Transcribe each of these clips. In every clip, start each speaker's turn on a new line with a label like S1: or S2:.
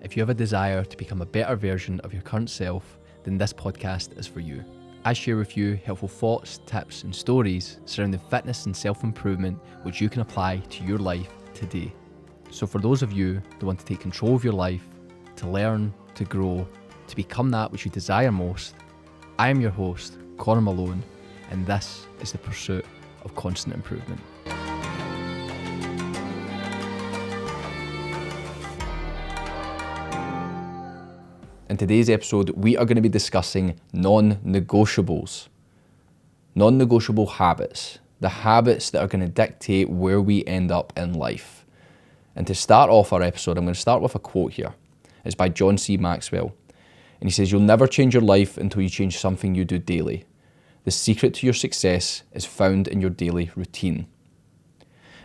S1: If you have a desire to become a better version of your current self, then this podcast is for you. I share with you helpful thoughts, tips, and stories surrounding fitness and self-improvement which you can apply to your life today. So for those of you that want to take control of your life, to learn, to grow, to become that which you desire most, I am your host, Connor Malone, and this is the pursuit of constant improvement. In today's episode, we are going to be discussing non-negotiables. Non-negotiable habits. The habits that are going to dictate where we end up in life. And to start off our episode, I'm going to start with a quote here. It's by John C. Maxwell. And he says, "You'll never change your life until you change something you do daily. The secret to your success is found in your daily routine."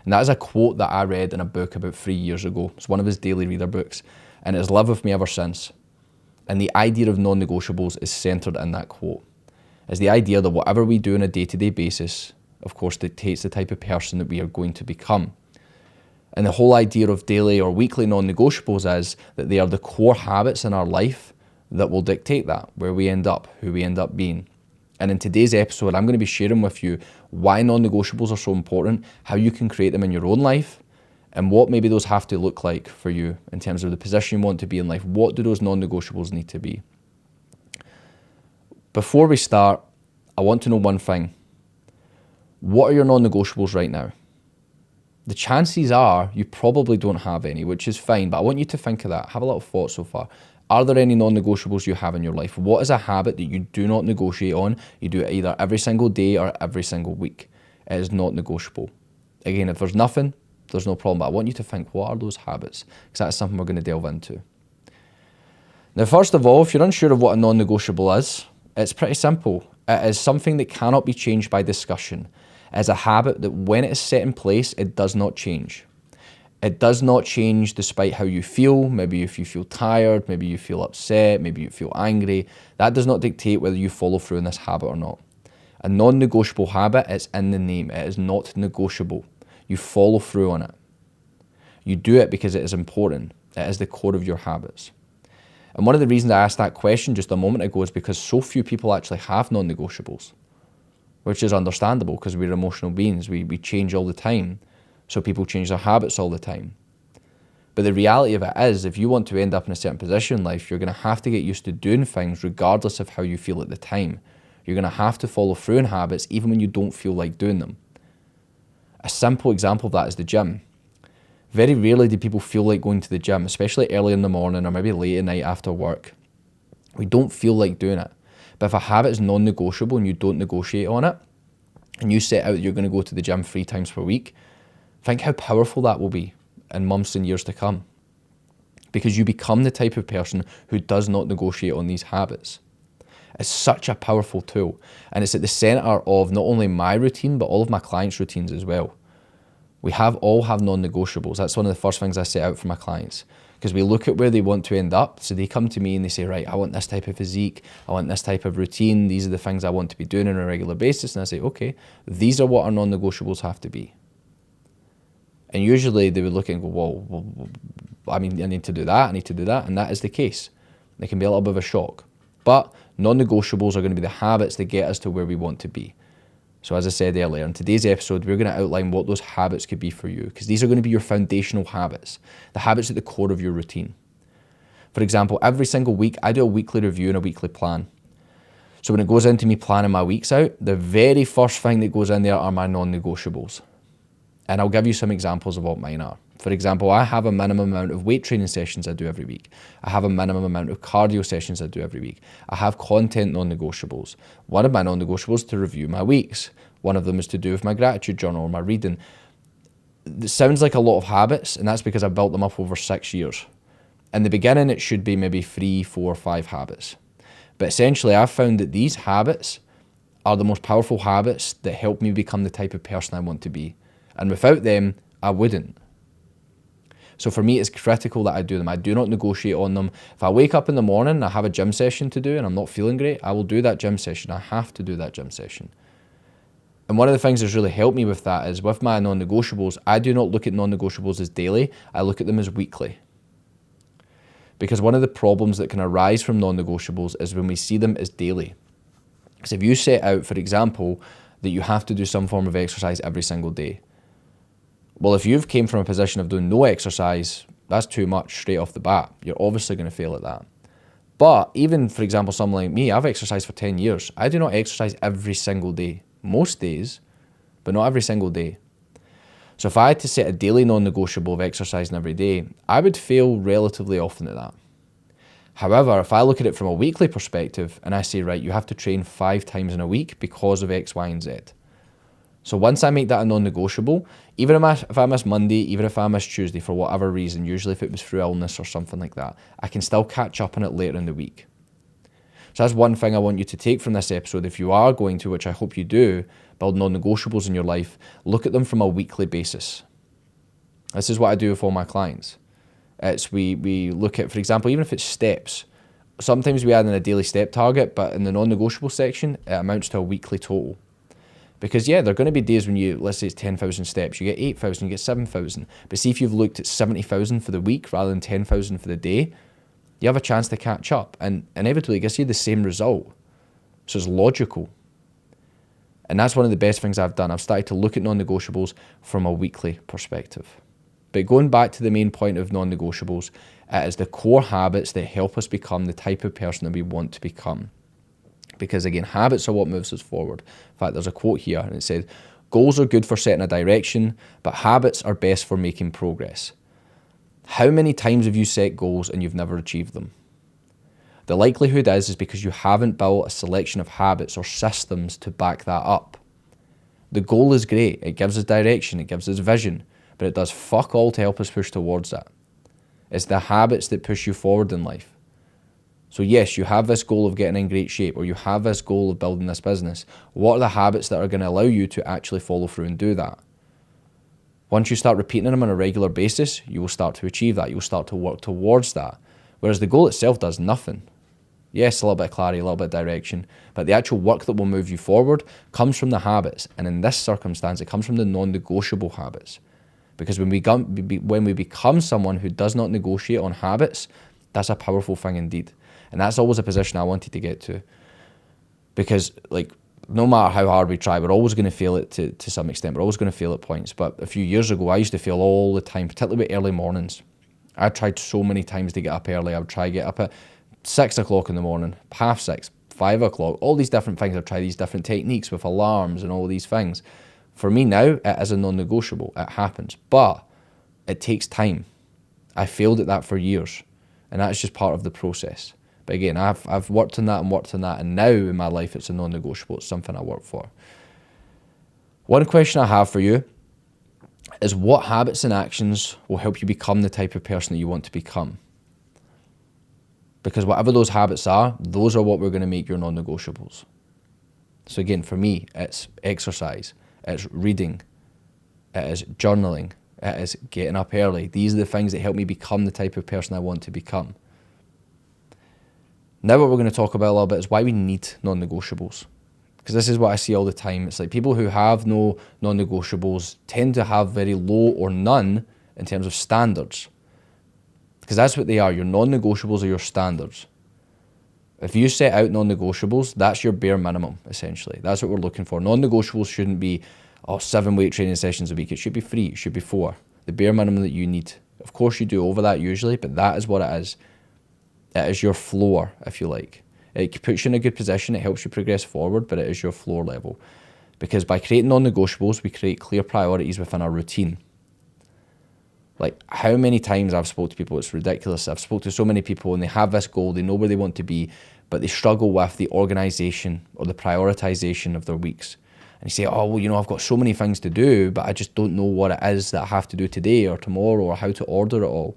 S1: And that is a quote that I read in a book about 3 years ago. It's one of his daily reader books. And it has lived with me ever since. And the idea of non-negotiables is centered in that quote. It's the idea that whatever we do on a day-to-day basis, of course, dictates the type of person that we are going to become. And the whole idea of daily or weekly non-negotiables is that they are the core habits in our life that will dictate that, where we end up, who we end up being. And in today's episode, I'm going to be sharing with you why non-negotiables are so important, how you can create them in your own life, and what maybe those have to look like for you in terms of the position you want to be in life. What do those non-negotiables need to be? Before we start, I want to know one thing. What are your non-negotiables right now? The chances are you probably don't have any, which is fine, but I want you to think of that. Have a little thought so far. Are there any non-negotiables you have in your life? What is a habit that you do not negotiate on? You do it either every single day or every single week. It is not negotiable. Again, if there's nothing, there's no problem, but I want you to think, what are those habits? Because that's something we're going to delve into. Now, first of all, if you're unsure of what a non-negotiable is, it's pretty simple. It is something that cannot be changed by discussion. It is a habit that when it is set in place, it does not change. It does not change despite how you feel. Maybe if you feel tired, maybe you feel upset, maybe you feel angry. That does not dictate whether you follow through in this habit or not. A non-negotiable habit is in the name. It is not negotiable. You follow through on it. You do it because it is important. It is the core of your habits. And one of the reasons I asked that question just a moment ago is because so few people actually have non-negotiables, which is understandable because we're emotional beings. We change all the time. So people change their habits all the time. But the reality of it is, if you want to end up in a certain position in life, you're going to have to get used to doing things regardless of how you feel at the time. You're going to have to follow through in habits even when you don't feel like doing them. A simple example of that is the gym. Very rarely do people feel like going to the gym, especially early in the morning or maybe late at night after work. We don't feel like doing it. But if a habit is non-negotiable and you don't negotiate on it, and you set out that you're going to go to the gym 3 times per week, think how powerful that will be in months and years to come. Because you become the type of person who does not negotiate on these habits. It's such a powerful tool, and it's at the center of not only my routine, but all of my clients' routines as well. We all have non-negotiables. That's one of the first things I set out for my clients, because we look at where they want to end up. So they come to me and they say, right, I want this type of physique, I want this type of routine, these are the things I want to be doing on a regular basis. And I say, okay, these are what our non-negotiables have to be. And usually they would look and go, well, I mean, I need to do that, I need to do that. And that is the case. It can be a little bit of a shock. But non-negotiables are going to be the habits that get us to where we want to be. So as I said earlier, in today's episode, we're going to outline what those habits could be for you, because these are going to be your foundational habits, the habits at the core of your routine. For example, every single week, I do a weekly review and a weekly plan. So when it goes into me planning my weeks out, the very first thing that goes in there are my non-negotiables. And I'll give you some examples of what mine are. For example, I have a minimum amount of weight training sessions I do every week. I have a minimum amount of cardio sessions I do every week. I have content non-negotiables. One of my non-negotiables is to review my weeks. One of them is to do with my gratitude journal or my reading. It sounds like a lot of habits, and that's because I built them up over 6 years. In the beginning, it should be maybe 3, 4, 5 habits. But essentially, I've found that these habits are the most powerful habits that help me become the type of person I want to be. And without them, I wouldn't. So for me, it's critical that I do them. I do not negotiate on them. If I wake up in the morning and I have a gym session to do and I'm not feeling great, I will do that gym session. I have to do that gym session. And one of the things that's really helped me with that is with my non-negotiables, I do not look at non-negotiables as daily. I look at them as weekly. Because one of the problems that can arise from non-negotiables is when we see them as daily. Because if you set out, for example, that you have to do some form of exercise every single day, well, if you've came from a position of doing no exercise, that's too much straight off the bat. You're obviously going to fail at that. But even, for example, someone like me, I've exercised for 10 years. I do not exercise every single day. Most days, but not every single day. So if I had to set a daily non-negotiable of exercising every day, I would fail relatively often at that. However, if I look at it from a weekly perspective and I say, right, you have to train 5 times in a week because of X, Y, and Z. So once I make that a non-negotiable, even if I miss Monday, even if I miss Tuesday for whatever reason, usually if it was through illness or something like that, I can still catch up on it later in the week. So that's one thing I want you to take from this episode. If you are going to, which I hope you do, build non-negotiables in your life, look at them from a weekly basis. This is what I do with all my clients. It's we look at, for example, even if it's steps, sometimes we add in a daily step target, but in the non-negotiable section, it amounts to a weekly total. Because yeah, there are going to be days when you, let's say it's 10,000 steps, you get 8,000, you get 7,000. But see if you've looked at 70,000 for the week rather than 10,000 for the day, you have a chance to catch up, and inevitably it gives you the same result. So it's logical. And that's one of the best things I've done. I've started to look at non-negotiables from a weekly perspective. But going back to the main point of non-negotiables, it is the core habits that help us become the type of person that we want to become. Because again, habits are what moves us forward. In fact, there's a quote here and it says, goals are good for setting a direction, but habits are best for making progress. How many times have you set goals and you've never achieved them? The likelihood is because you haven't built a selection of habits or systems to back that up. The goal is great. It gives us direction. It gives us vision. But it does fuck all to help us push towards that. It's the habits that push you forward in life. So yes, you have this goal of getting in great shape, or you have this goal of building this business. What are the habits that are going to allow you to actually follow through and do that? Once you start repeating them on a regular basis, you will start to achieve that. You will start to work towards that. Whereas the goal itself does nothing. Yes, a little bit of clarity, a little bit of direction, but the actual work that will move you forward comes from the habits. And in this circumstance, it comes from the non-negotiable habits. Because when we become someone who does not negotiate on habits, that's a powerful thing indeed. And that's always a position I wanted to get to. Because like, no matter how hard we try, we're always going to fail it to some extent. We're always going to fail at points. But a few years ago, I used to fail all the time, particularly with early mornings. I tried so many times to get up early. I would try to get up at 6 o'clock in the morning, 6:30, 5 o'clock, all these different things. I've tried these different techniques with alarms and all these things. For me now, it is a non-negotiable. It happens. But it takes time. I failed at that for years. And that's just part of the process. But again, I've worked on that and worked on that. And now in my life, it's a non-negotiable. It's something I work for. One question I have for you is, what habits and actions will help you become the type of person that you want to become? Because whatever those habits are, those are what we're going to make your non-negotiables. So again, for me, it's exercise, it's reading, it is journaling, it is getting up early. These are the things that help me become the type of person I want to become. Now what we're going to talk about a little bit is why we need non-negotiables. Because this is what I see all the time. It's like people who have no non-negotiables tend to have very low or none in terms of standards. Because that's what they are. Your non-negotiables are your standards. If you set out non-negotiables, that's your bare minimum, essentially. That's what we're looking for. Non-negotiables shouldn't be 7 weight training sessions a week. It should be 3. It should be 4. The bare minimum that you need. Of course, you do over that usually, but that is what it is. It is your floor, if you like. It puts you in a good position. It helps you progress forward, but it is your floor level. Because by creating non-negotiables, we create clear priorities within our routine. Like, how many times I've spoke to people, it's ridiculous. I've spoke to so many people and they have this goal, they know where they want to be, but they struggle with the organization or the prioritization of their weeks. And you say, oh, well, I've got so many things to do, but I just don't know what it is that I have to do today or tomorrow or how to order it all.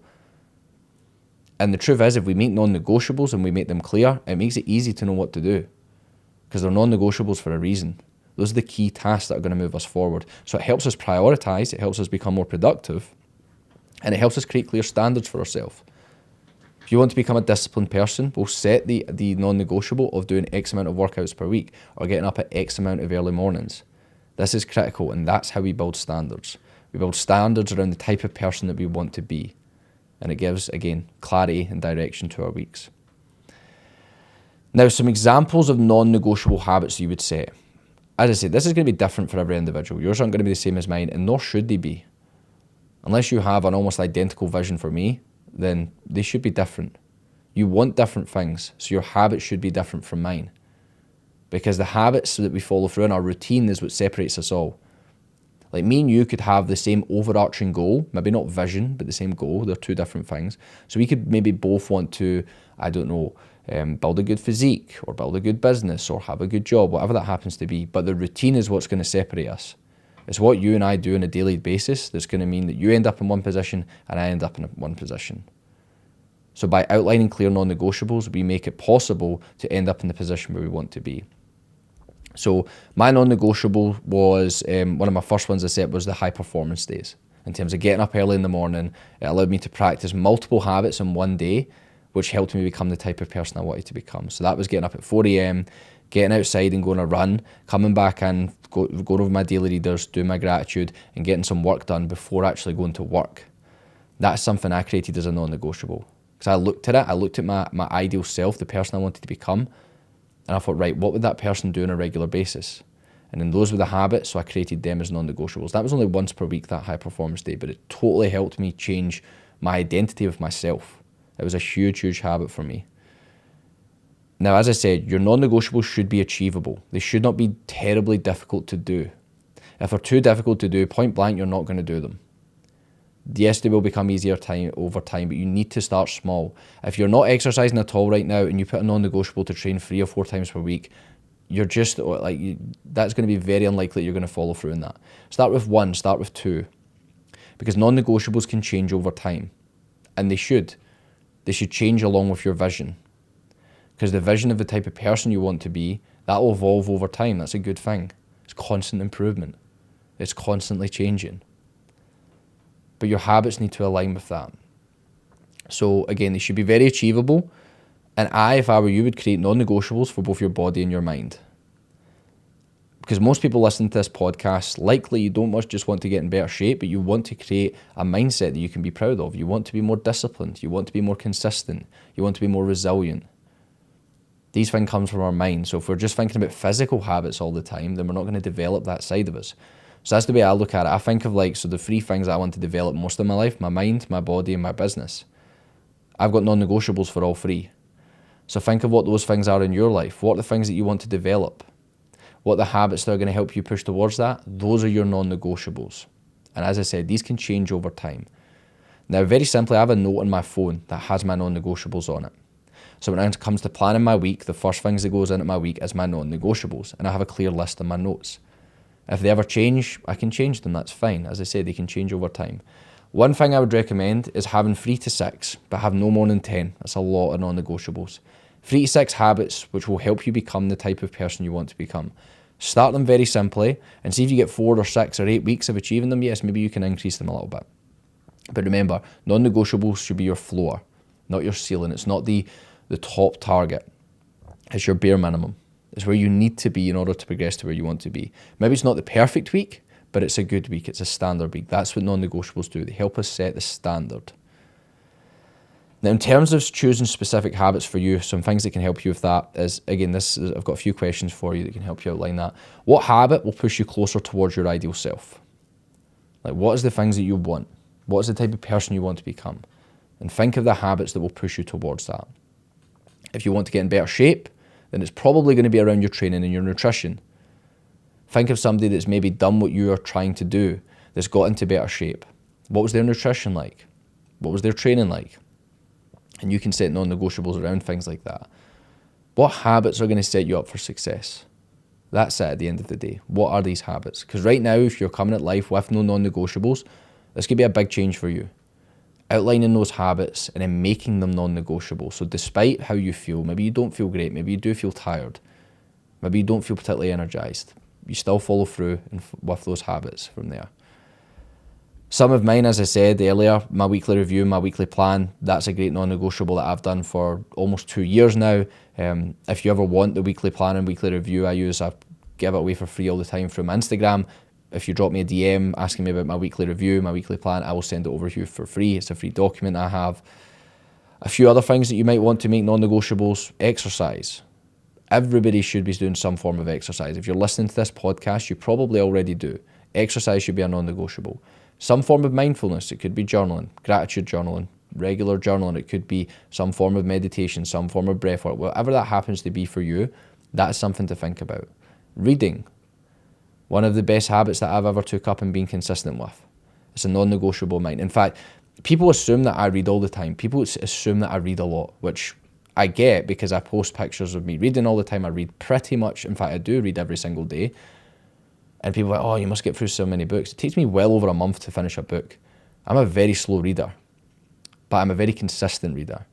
S1: And the truth is, if we make non-negotiables and we make them clear, it makes it easy to know what to do. Because they're non-negotiables for a reason. Those are the key tasks that are going to move us forward. So it helps us prioritize, it helps us become more productive, and it helps us create clear standards for ourselves. If you want to become a disciplined person, we'll set the non-negotiable of doing X amount of workouts per week or getting up at X amount of early mornings. This is critical, and that's how we build standards. We build standards around the type of person that we want to be. and it gives, again, clarity and direction to our weeks. Now, some examples of non-negotiable habits you would set. As I said, this is going to be different for every individual. Yours aren't going to be the same as mine, and nor should they be. Unless you have an almost identical vision for me, then they should be different. You want different things, so your habits should be different from mine. Because the habits that we follow through in our routine is what separates us all. Like me and you could have the same overarching goal, maybe not vision, but the same goal. They're two different things. So we could maybe both want to, I don't know, build a good physique or build a good business or have a good job, whatever that happens to be. But the routine is what's going to separate us. It's what you and I do on a daily basis that's going to mean that you end up in one position and I end up in one position. So by outlining clear non-negotiables, we make it possible to end up in the position where we want to be. So my non-negotiable was, one of my first ones I set was the high performance days. In terms of getting up early in the morning, it allowed me to practice multiple habits in one day, which helped me become the type of person I wanted to become. So that was getting up at 4 a.m, getting outside and going a run, coming back and going over my daily readers, doing my gratitude and getting some work done before actually going to work. That's something I created as a non-negotiable. Because I looked at my ideal self, the person I wanted to become, and I thought, right, what would that person do on a regular basis? And then those were the habits, so I created them as non-negotiables. That was only once per week, that high performance day, but it totally helped me change my identity of myself. It was a huge, huge habit for me. Now, as I said, your non-negotiables should be achievable. They should not be terribly difficult to do. If they're too difficult to do, point blank, you're not going to do them. Yes, they will become easier over time, but you need to start small. If you're not exercising at all right now and you put a non-negotiable to train 3 or 4 times per week, you're just like, that's going to be very unlikely that you're going to follow through in that. Start with 1, start with 2, because non-negotiables can change over time, and they should. They should change along with your vision, because the vision of the type of person you want to be, that will evolve over time. That's a good thing. It's constant improvement. It's constantly changing. But your habits need to align with that. So again, they should be very achievable. And if I were you, would create non-negotiables for both your body and your mind. Because most people listening to this podcast, likely you don't just want to get in better shape, but you want to create a mindset that you can be proud of. You want to be more disciplined. You want to be more consistent. You want to be more resilient. These things come from our mind. So if we're just thinking about physical habits all the time, then we're not going to develop that side of us. So that's the way I look at it. I think of the 3 things I want to develop most of my life: my mind, my body, and my business. I've got non-negotiables for all 3. So think of what those things are in your life. What are the things that you want to develop? What are the habits that are going to help you push towards that? Those are your non-negotiables. And as I said, these can change over time. Now, very simply, I have a note on my phone that has my non-negotiables on it. So when it comes to planning my week, the first things that goes into my week is my non-negotiables. And I have a clear list in my notes. If they ever change, I can change them. That's fine. As I say, they can change over time. One thing I would recommend is having 3 to 6, but have no more than 10. That's a lot of non-negotiables. 3 to 6 habits which will help you become the type of person you want to become. Start them very simply and see if you get 4 or 6 or 8 weeks of achieving them. Yes, maybe you can increase them a little bit. But remember, non-negotiables should be your floor, not your ceiling. It's not the top target. It's your bare minimum. It's where you need to be in order to progress to where you want to be. Maybe it's not the perfect week, but it's a good week. It's a standard week. That's what non-negotiables do. They help us set the standard. Now, in terms of choosing specific habits for you, some things that can help you with that is, again, I've got a few questions for you that can help you outline that. What habit will push you closer towards your ideal self? Like, what is the things that you want? What is the type of person you want to become? And think of the habits that will push you towards that. If you want to get in better shape, then it's probably going to be around your training and your nutrition. Think of somebody that's maybe done what you are trying to do, that's got into better shape. What was their nutrition like? What was their training like? And you can set non-negotiables around things like that. What habits are going to set you up for success? That's it at the end of the day. What are these habits? Because right now, if you're coming at life with no non-negotiables, this could be a big change for you. Outlining those habits and then making them non-negotiable. So despite how you feel, maybe you don't feel great, maybe you do feel tired, maybe you don't feel particularly energized, you still follow through with those habits from there. Some of mine, as I said earlier, my weekly review, my weekly plan, that's a great non-negotiable that I've done for almost 2 years now. If you ever want the weekly plan and weekly review I use, I give it away for free all the time from Instagram. If you drop me a DM asking me about my weekly review, my weekly plan, I will send it over to you for free. It's a free document I have. A few other things that you might want to make non-negotiables: exercise. Everybody should be doing some form of exercise. If you're listening to this podcast, you probably already do. Exercise should be a non-negotiable. Some form of mindfulness. It could be journaling, gratitude journaling, regular journaling. It could be some form of meditation, some form of breath work. Whatever that happens to be for you, that's something to think about. Reading. One of the best habits that I've ever took up and been consistent with. It's a non-negotiable of mine. In fact, people assume that I read all the time. People assume that I read a lot, which I get because I post pictures of me reading all the time. I read pretty much, in fact, I do read every single day. And people are like, oh, you must get through so many books. It takes me well over a month to finish a book. I'm a very slow reader, but I'm a very consistent reader.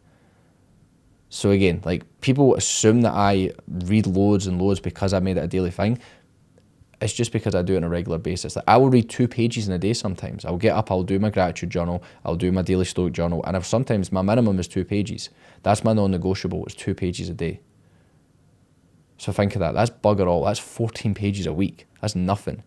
S1: So again, like, people assume that I read loads and loads because I made it a daily thing. It's just because I do it on a regular basis. Like, I will read 2 pages in a day sometimes. I'll get up, I'll do my gratitude journal, I'll do my daily stoic journal, and sometimes my minimum is 2 pages. That's my non-negotiable, it's 2 pages a day. So think of that, that's bugger all. That's 14 pages a week. That's nothing.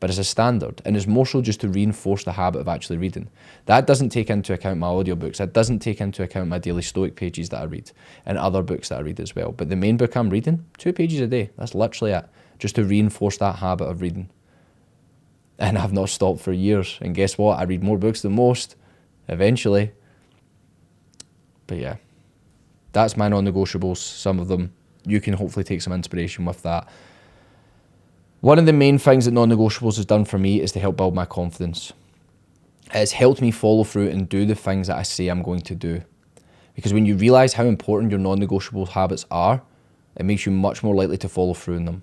S1: But it's a standard, and it's more so just to reinforce the habit of actually reading. That doesn't take into account my audiobooks. That doesn't take into account my daily stoic pages that I read, and other books that I read as well. But the main book I'm reading, 2 pages a day. That's literally it. Just to reinforce that habit of reading. And I've not stopped for years. And guess what? I read more books than most, eventually. But yeah, that's my non-negotiables, some of them. You can hopefully take some inspiration with that. One of the main things that non-negotiables has done for me is to help build my confidence. It's helped me follow through and do the things that I say I'm going to do. Because when you realise how important your non-negotiable habits are, it makes you much more likely to follow through in them.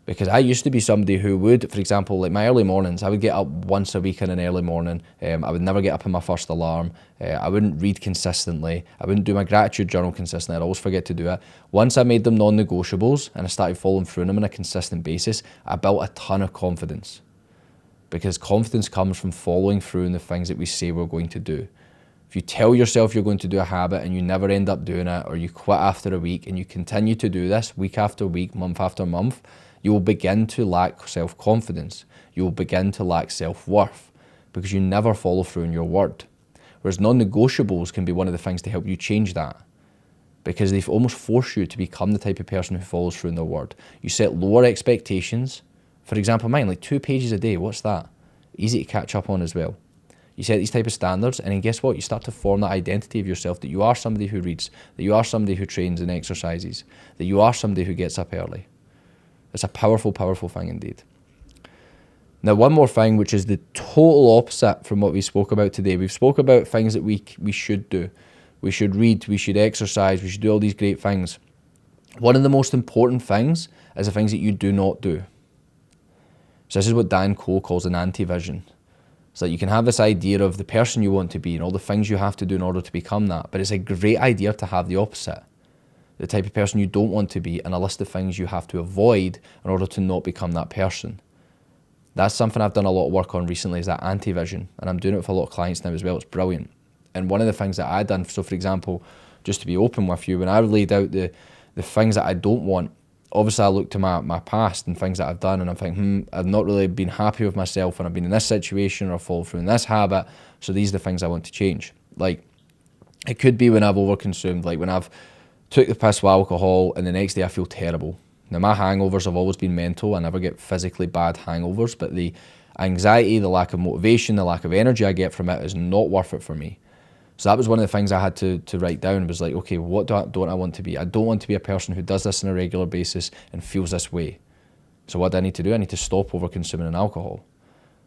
S1: Because I used to be somebody who would, for example, like my early mornings, I would get up once a week in an early morning. I would never get up in my first alarm. I wouldn't read consistently. I wouldn't do my gratitude journal consistently. I'd always forget to do it. Once I made them non-negotiables and I started following through them on a consistent basis, I built a ton of confidence. Because confidence comes from following through in the things that we say we're going to do. If you tell yourself you're going to do a habit and you never end up doing it, or you quit after a week and you continue to do this week after week, month after month, you will begin to lack self-confidence. You will begin to lack self-worth because you never follow through in your word. Whereas non-negotiables can be one of the things to help you change that, because they almost force you to become the type of person who follows through in their word. You set lower expectations. For example, mine, like 2 pages a day, what's that? Easy to catch up on as well. You set these type of standards, and then guess what? You start to form that identity of yourself, that you are somebody who reads, that you are somebody who trains and exercises, that you are somebody who gets up early. It's a powerful, powerful thing indeed. Now, one more thing, which is the total opposite from what we spoke about today. We've spoke about things that we should do. We should read, we should exercise, we should do all these great things. One of the most important things is the things that you do not do. So this is what Dan Cole calls an anti-vision. It's like you can have this idea of the person you want to be and all the things you have to do in order to become that, but it's a great idea to have the opposite. The type of person you don't want to be, and a list of things you have to avoid in order to not become that person. That's something I've done a lot of work on recently, is that anti-vision, and I'm doing it with a lot of clients now as well. It's brilliant. And one of the things that I've done, so for example, just to be open with you, when I laid out the things that I don't want, obviously I look to my past and things that I've done, and I'm thinking, I've not really been happy with myself, and I've been in this situation, or I've fallen through in this habit, so these are the things I want to change. Like, it could be when I've overconsumed, like when I've took the piss with alcohol and the next day I feel terrible. Now, my hangovers have always been mental. I never get physically bad hangovers, but the anxiety, the lack of motivation, the lack of energy I get from it is not worth it for me. So that was one of the things I had to write down. It was like, okay, what don't I want to be? I don't want to be a person who does this on a regular basis and feels this way. So what do I need to do? I need to stop over consuming alcohol.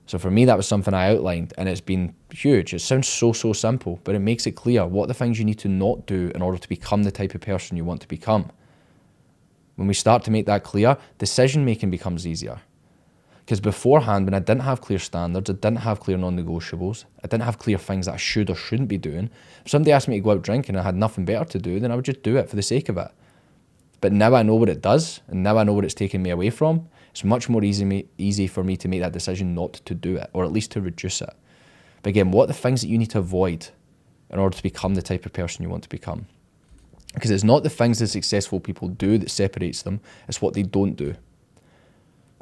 S1: So for me, that was something I outlined, and it's been huge. It sounds so simple, but it makes it clear what the things you need to not do in order to become the type of person you want to become. When we start to make that clear, decision making becomes easier. Because beforehand, when I didn't have clear standards, I didn't have clear non-negotiables, I didn't have clear things that I should or shouldn't be doing. If somebody asked me to go out drinking and I had nothing better to do, then I would just do it for the sake of it. But now I know what it does, and now I know what it's taking me away from. It's much more easy for me to make that decision not to do it, or at least to reduce it. But again, what are the things that you need to avoid in order to become the type of person you want to become? Because it's not the things that successful people do that separates them, it's what they don't do.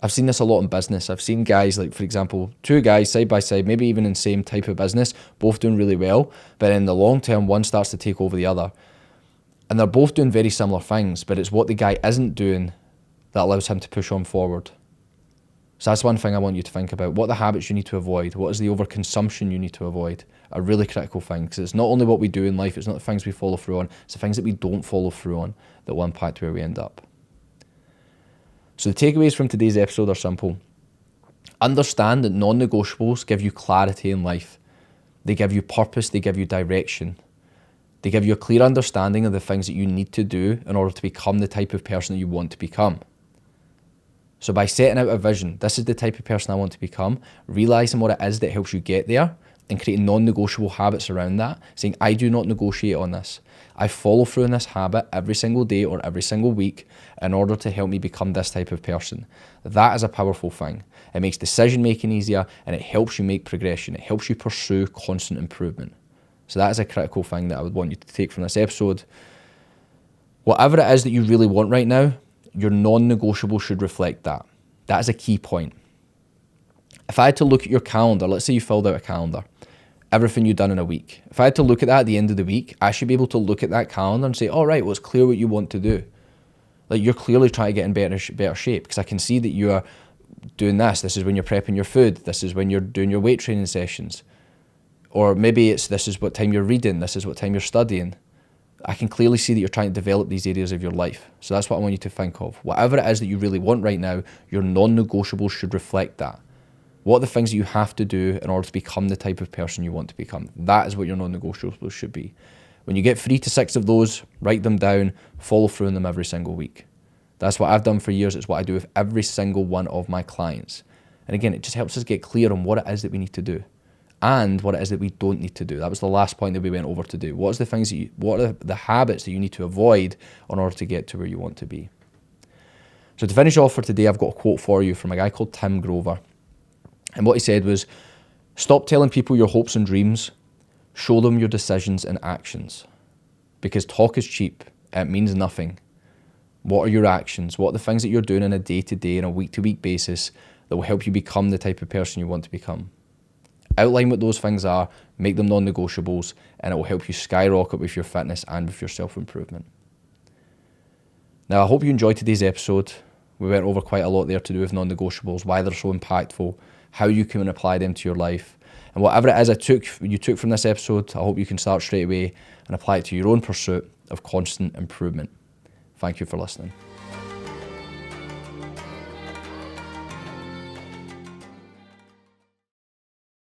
S1: I've seen this a lot in business. I've seen guys, like, for example, two guys side by side, maybe even in the same type of business, both doing really well, but in the long term, one starts to take over the other. And they're both doing very similar things, but it's what the guy isn't doing that allows him to push on forward. So that's one thing I want you to think about. What are the habits you need to avoid? What is the overconsumption you need to avoid? A really critical thing, because it's not only what we do in life, it's not the things we follow through on, it's the things that we don't follow through on that will impact where we end up. So the takeaways from today's episode are simple. Understand that non-negotiables give you clarity in life. They give you purpose, they give you direction. They give you a clear understanding of the things that you need to do in order to become the type of person that you want to become. So by setting out a vision, this is the type of person I want to become, realizing what it is that helps you get there, and creating non-negotiable habits around that, saying, I do not negotiate on this. I follow through in this habit every single day or every single week in order to help me become this type of person. That is a powerful thing. It makes decision making easier, and it helps you make progression. It helps you pursue constant improvement. So that is a critical thing that I would want you to take from this episode. Whatever it is that you really want right now, your non-negotiable should reflect that. That is a key point. If I had to look at your calendar, let's say you filled out a calendar, everything you've done in a week. If I had to look at that at the end of the week, I should be able to look at that calendar and say, all right, well, it's clear what you want to do. Like, you're clearly trying to get in better shape, because I can see that you are doing this. This is when you're prepping your food. This is when you're doing your weight training sessions. Or maybe it's this is what time you're reading. This is what time you're studying. I can clearly see that you're trying to develop these areas of your life. So that's what I want you to think of. Whatever it is that you really want right now, your non-negotiables should reflect that. What are the things that you have to do in order to become the type of person you want to become? That is what your non-negotiables should be. When you get 3 to 6 of those, write them down, follow through on them every single week. That's what I've done for years. It's what I do with every single one of my clients. And again, it just helps us get clear on what it is that we need to do and what it is that we don't need to do. That was the last point that we went over today. What are the habits that you need to avoid in order to get to where you want to be? So to finish off for today, I've got a quote for you from a guy called Tim Grover. And what he said was, stop telling people your hopes and dreams, show them your decisions and actions. Because talk is cheap, it means nothing. What are your actions? What are the things that you're doing on a day-to-day and a week-to-week basis that will help you become the type of person you want to become? Outline what those things are, make them non-negotiables, and it will help you skyrocket with your fitness and with your self-improvement. Now, I hope you enjoyed today's episode. We went over quite a lot there to do with non-negotiables, why they're so impactful, how you can apply them to your life. And whatever it is you took from this episode, I hope you can start straight away and apply it to your own pursuit of constant improvement. Thank you for listening.